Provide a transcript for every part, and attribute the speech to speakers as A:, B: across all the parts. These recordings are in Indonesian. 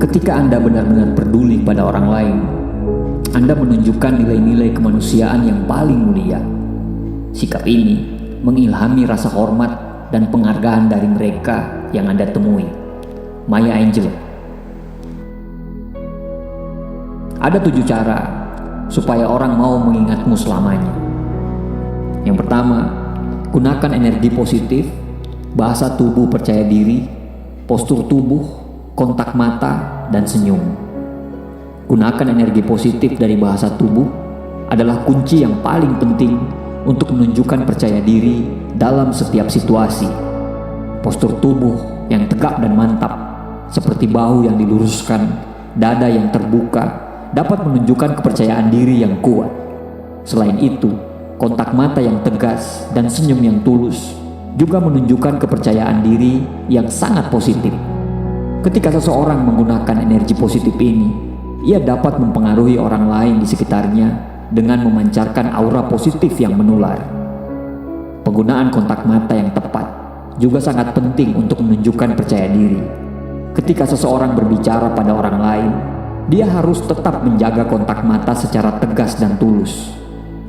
A: Ketika Anda benar-benar peduli pada orang lain, Anda menunjukkan nilai-nilai kemanusiaan yang paling mulia. Sikap ini mengilhami rasa hormat dan penghargaan dari mereka yang Anda temui. Maya Angelou. Ada 7 cara supaya orang mau mengingatmu selamanya. Yang pertama, gunakan energi positif, bahasa tubuh percaya diri, postur tubuh, kontak mata, dan senyum. Gunakan energi positif dari bahasa tubuh adalah kunci yang paling penting untuk menunjukkan percaya diri dalam setiap situasi. Postur tubuh yang tegak dan mantap, seperti bahu yang diluruskan, dada yang terbuka, dapat menunjukkan kepercayaan diri yang kuat. Selain itu, kontak mata yang tegas dan senyum yang tulus juga menunjukkan kepercayaan diri yang sangat positif. Ketika seseorang menggunakan energi positif ini, ia dapat mempengaruhi orang lain di sekitarnya dengan memancarkan aura positif yang menular. Penggunaan kontak mata yang tepat juga sangat penting untuk menunjukkan percaya diri. Ketika seseorang berbicara pada orang lain, dia harus tetap menjaga kontak mata secara tegas dan tulus.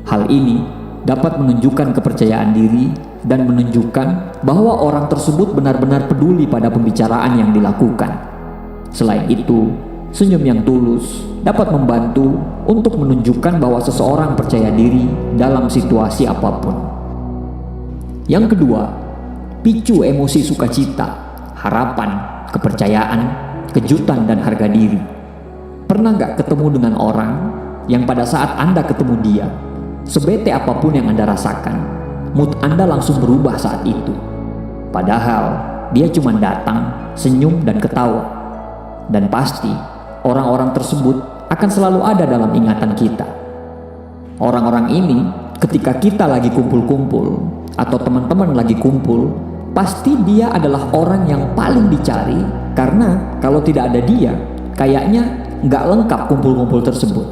A: Hal ini dapat menunjukkan kepercayaan diri dan menunjukkan bahwa orang tersebut benar-benar peduli pada pembicaraan yang dilakukan. Selain itu, senyum yang tulus dapat membantu untuk menunjukkan bahwa seseorang percaya diri dalam situasi apapun. Yang kedua, picu emosi sukacita, harapan, kepercayaan, kejutan, dan harga diri. Pernah gak ketemu dengan orang yang pada saat Anda ketemu dia, sebete apapun yang Anda rasakan, mood Anda langsung berubah saat itu. Padahal dia cuma datang, senyum, dan ketawa. Dan pasti orang-orang tersebut akan selalu ada dalam ingatan kita. Orang-orang ini ketika kita lagi kumpul-kumpul atau teman-teman lagi kumpul, pasti dia adalah orang yang paling dicari, karena kalau tidak ada dia, kayaknya nggak lengkap kumpul-kumpul tersebut.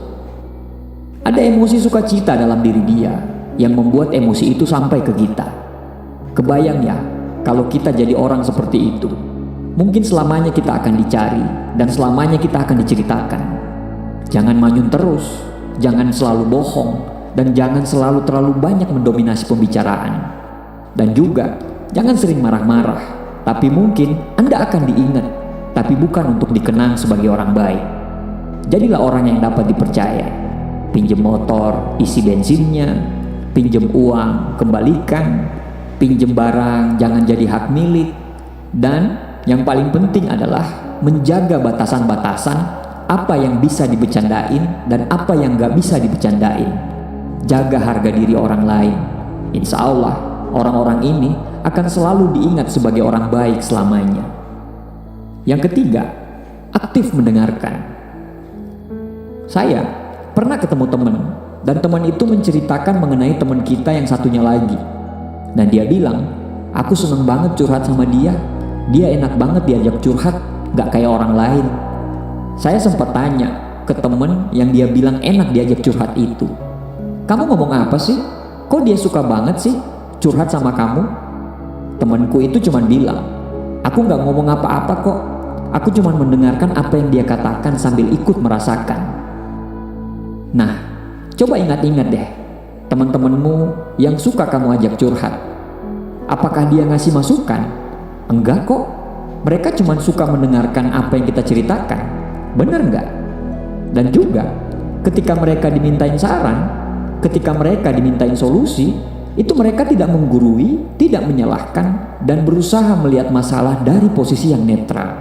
A: Ada emosi sukacita dalam diri dia yang membuat emosi itu sampai ke kita. Kebayang ya, kalau kita jadi orang seperti itu, mungkin selamanya kita akan dicari dan selamanya kita akan diceritakan. Jangan manyun terus, jangan selalu bohong, dan jangan selalu terlalu banyak mendominasi pembicaraan. Dan juga jangan sering marah-marah, tapi mungkin Anda akan diingat, tapi bukan untuk dikenang sebagai orang baik. Jadilah orang yang dapat dipercaya. Pinjam motor, isi bensinnya. Pinjam uang, kembalikan. Pinjam barang, jangan jadi hak milik. Dan yang paling penting adalah menjaga batasan-batasan apa yang bisa dibecandain dan apa yang gak bisa dibecandain. Jaga harga diri orang lain. Insya Allah, orang-orang ini akan selalu diingat sebagai orang baik selamanya. Yang ketiga, aktif mendengarkan. Saya pernah ketemu teman, dan teman itu menceritakan mengenai teman kita yang satunya lagi. Dan dia bilang, aku seneng banget curhat sama dia. Dia enak banget diajak curhat, gak kayak orang lain. Saya sempat tanya ke temen yang dia bilang enak diajak curhat itu, kamu ngomong apa sih? Kok dia suka banget sih curhat sama kamu? Temanku itu cuman bilang, aku gak ngomong apa-apa kok. Aku cuman mendengarkan apa yang dia katakan sambil ikut merasakan. Nah, coba ingat-ingat deh, teman-temanmu yang suka kamu ajak curhat, apakah dia ngasih masukan? Enggak kok, mereka cuma suka mendengarkan apa yang kita ceritakan. Bener enggak? Dan juga ketika mereka dimintain saran, ketika mereka dimintain solusi, itu mereka tidak menggurui, tidak menyalahkan, dan berusaha melihat masalah dari posisi yang netral.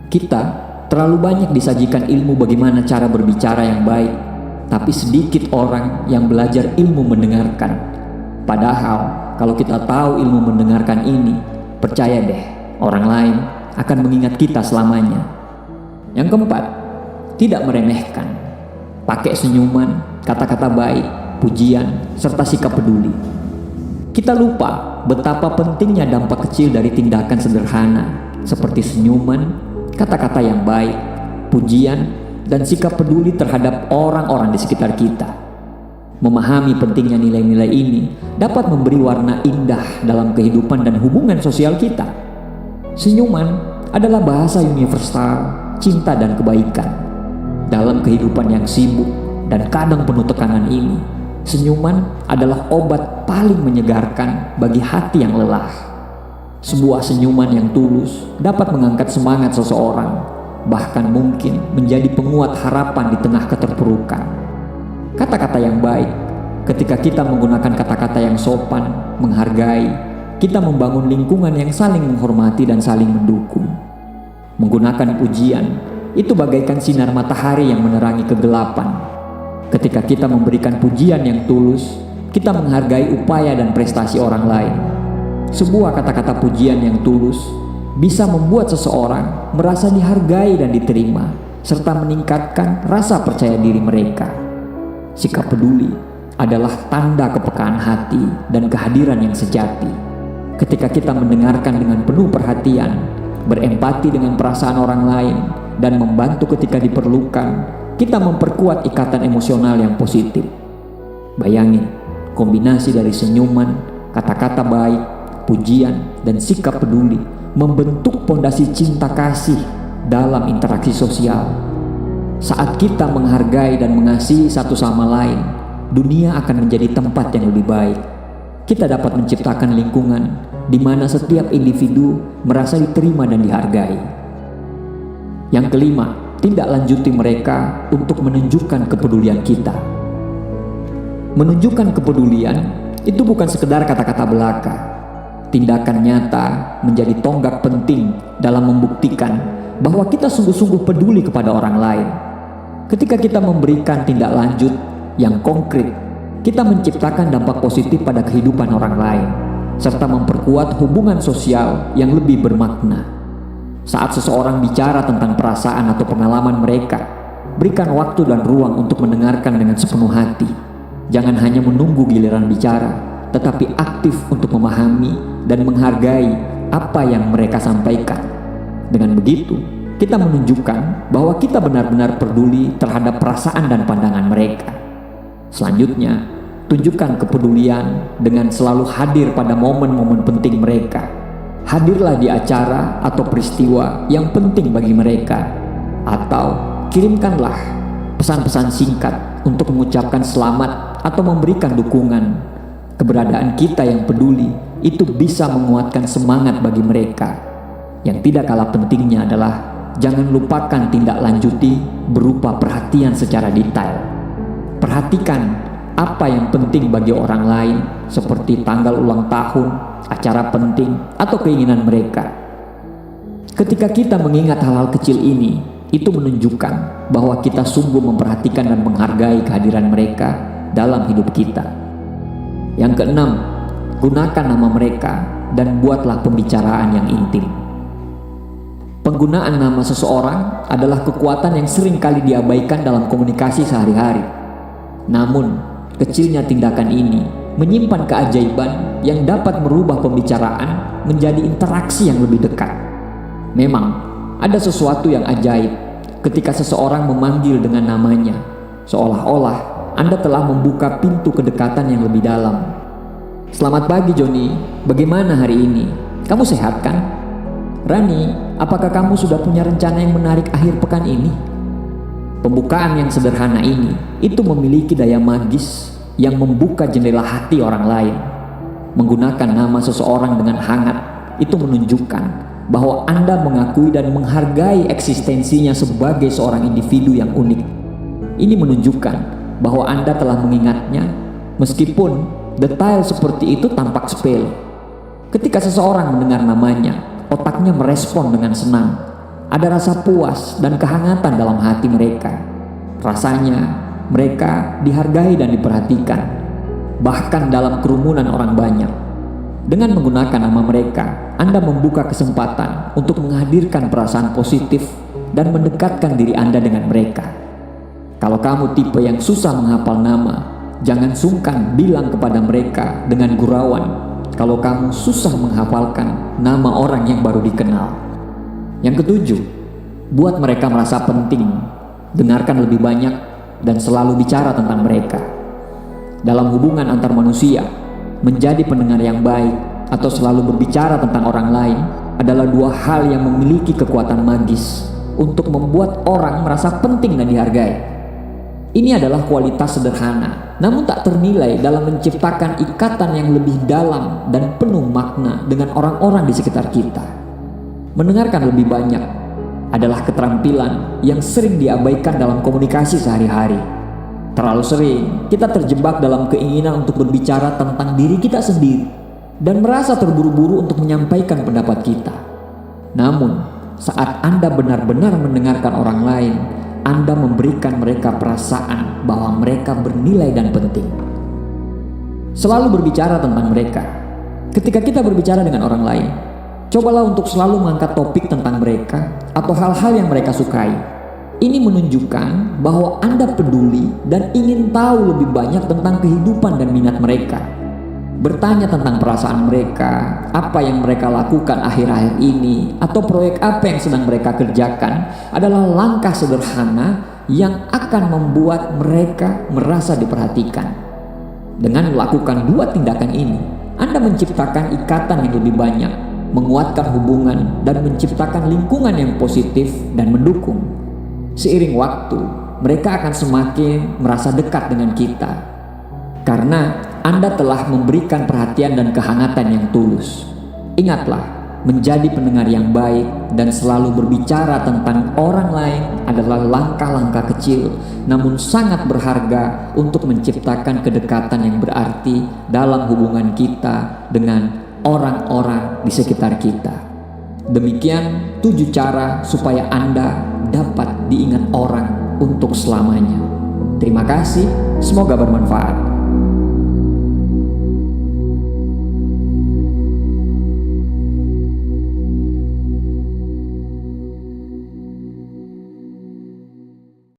A: Kita terlalu banyak disajikan ilmu bagaimana cara berbicara yang baik, tapi sedikit orang yang belajar ilmu mendengarkan. Padahal kalau kita tahu ilmu mendengarkan ini, percaya deh, orang lain akan mengingat kita selamanya. Yang keempat, tidak meremehkan. Pakai senyuman, kata-kata baik, pujian, serta sikap peduli. Kita lupa betapa pentingnya dampak kecil dari tindakan sederhana seperti senyuman, kata-kata yang baik, pujian, dan sikap peduli terhadap orang-orang di sekitar kita. Memahami pentingnya nilai-nilai ini dapat memberi warna indah dalam kehidupan dan hubungan sosial kita. Senyuman adalah bahasa universal cinta, dan kebaikan. Dalam kehidupan yang sibuk dan kadang penuh tekanan ini, senyuman adalah obat paling menyegarkan bagi hati yang lelah. Sebuah senyuman yang tulus dapat mengangkat semangat seseorang, bahkan mungkin menjadi penguat harapan di tengah keterpurukan. Kata-kata yang baik, ketika kita menggunakan kata-kata yang sopan, menghargai, kita membangun lingkungan yang saling menghormati dan saling mendukung. Menggunakan pujian, itu bagaikan sinar matahari yang menerangi kegelapan. Ketika kita memberikan pujian yang tulus, kita menghargai upaya dan prestasi orang lain. Sebuah kata-kata pujian yang tulus bisa membuat seseorang merasa dihargai dan diterima, serta meningkatkan rasa percaya diri mereka. Sikap peduli adalah tanda kepekaan hati dan kehadiran yang sejati. Ketika kita mendengarkan dengan penuh perhatian, berempati dengan perasaan orang lain, dan membantu ketika diperlukan, kita memperkuat ikatan emosional yang positif. Bayangin, kombinasi dari senyuman, kata-kata baik, pujian, dan sikap peduli membentuk pondasi cinta kasih dalam interaksi sosial. Saat kita menghargai dan mengasihi satu sama lain, dunia akan menjadi tempat yang lebih baik. Kita dapat menciptakan lingkungan di mana setiap individu merasa diterima dan dihargai. Yang kelima, tindak lanjuti mereka untuk menunjukkan kepedulian kita. Menunjukkan kepedulian itu bukan sekedar kata-kata belaka. Tindakan nyata menjadi tonggak penting dalam membuktikan bahwa kita sungguh-sungguh peduli kepada orang lain. Ketika kita memberikan tindak lanjut yang konkret, kita menciptakan dampak positif pada kehidupan orang lain, serta memperkuat hubungan sosial yang lebih bermakna. Saat seseorang bicara tentang perasaan atau pengalaman mereka, berikan waktu dan ruang untuk mendengarkan dengan sepenuh hati. Jangan hanya menunggu giliran bicara, tetapi aktif untuk memahami dan menghargai apa yang mereka sampaikan. Dengan begitu, kita menunjukkan bahwa kita benar-benar peduli terhadap perasaan dan pandangan mereka. Selanjutnya, tunjukkan kepedulian dengan selalu hadir pada momen-momen penting mereka. Hadirlah di acara atau peristiwa yang penting bagi mereka, atau kirimkanlah pesan-pesan singkat untuk mengucapkan selamat atau memberikan dukungan. Keberadaan kita yang peduli itu bisa menguatkan semangat bagi mereka. Yang tidak kalah pentingnya adalah jangan lupakan tindak lanjuti berupa perhatian secara detail. Perhatikan apa yang penting bagi orang lain, seperti tanggal ulang tahun, acara penting, atau keinginan mereka. Ketika kita mengingat hal-hal kecil ini, itu menunjukkan bahwa kita sungguh memperhatikan dan menghargai kehadiran mereka dalam hidup kita. Yang keenam, gunakan nama mereka dan buatlah pembicaraan yang intim. Penggunaan nama seseorang adalah kekuatan yang sering kali diabaikan dalam komunikasi sehari-hari. Namun, kecilnya tindakan ini menyimpan keajaiban yang dapat merubah pembicaraan menjadi interaksi yang lebih dekat. Memang, ada sesuatu yang ajaib ketika seseorang memanggil dengan namanya, seolah-olah Anda telah membuka pintu kedekatan yang lebih dalam. Selamat pagi Joni, bagaimana hari ini? Kamu sehat kan? Rani, apakah kamu sudah punya rencana yang menarik akhir pekan ini? Pembukaan yang sederhana ini itu memiliki daya magis yang membuka jendela hati orang lain. Menggunakan nama seseorang dengan hangat itu menunjukkan bahwa Anda mengakui dan menghargai eksistensinya sebagai seorang individu yang unik. Ini menunjukkan bahwa Anda telah mengingatnya, meskipun detail seperti itu tampak sepele. Ketika seseorang mendengar namanya, otaknya merespon dengan senang. Ada rasa puas dan kehangatan dalam hati mereka. Rasanya mereka dihargai dan diperhatikan, bahkan dalam kerumunan orang banyak. Dengan menggunakan nama mereka, Anda membuka kesempatan untuk menghadirkan perasaan positif dan mendekatkan diri Anda dengan mereka. Kalau kamu tipe yang susah menghafal nama, jangan sungkan bilang kepada mereka dengan gurauan kalau kamu susah menghafalkan nama orang yang baru dikenal. Yang ketujuh, buat mereka merasa penting. Dengarkan lebih banyak dan selalu bicara tentang mereka. Dalam hubungan antar manusia, menjadi pendengar yang baik atau selalu berbicara tentang orang lain adalah dua hal yang memiliki kekuatan magis. untuk membuat orang merasa penting dan dihargai. Ini adalah kualitas sederhana, namun tak ternilai dalam menciptakan ikatan yang lebih dalam dan penuh makna dengan orang-orang di sekitar kita. Mendengarkan lebih banyak adalah keterampilan yang sering diabaikan dalam komunikasi sehari-hari. Terlalu sering kita terjebak dalam keinginan untuk berbicara tentang diri kita sendiri dan merasa terburu-buru untuk menyampaikan pendapat kita. Namun, saat Anda benar-benar mendengarkan orang lain, Anda memberikan mereka perasaan bahwa mereka bernilai dan penting. Selalu berbicara tentang mereka. Ketika kita berbicara dengan orang lain, cobalah untuk selalu mengangkat topik tentang mereka atau hal-hal yang mereka sukai. Ini menunjukkan bahwa Anda peduli dan ingin tahu lebih banyak tentang kehidupan dan minat mereka. Bertanya tentang perasaan mereka, apa yang mereka lakukan akhir-akhir ini, atau proyek apa yang sedang mereka kerjakan adalah langkah sederhana yang akan membuat mereka merasa diperhatikan. Dengan melakukan dua tindakan ini, Anda menciptakan ikatan yang lebih banyak, menguatkan hubungan, dan menciptakan lingkungan yang positif dan mendukung. Seiring waktu, mereka akan semakin merasa dekat dengan kita karena Anda telah memberikan perhatian dan kehangatan yang tulus. Ingatlah, menjadi pendengar yang baik dan selalu berbicara tentang orang lain adalah langkah-langkah kecil namun sangat berharga untuk menciptakan kedekatan yang berarti dalam hubungan kita dengan orang-orang di sekitar kita. Demikian 7 cara supaya Anda dapat diingat orang untuk selamanya. Terima kasih, semoga bermanfaat.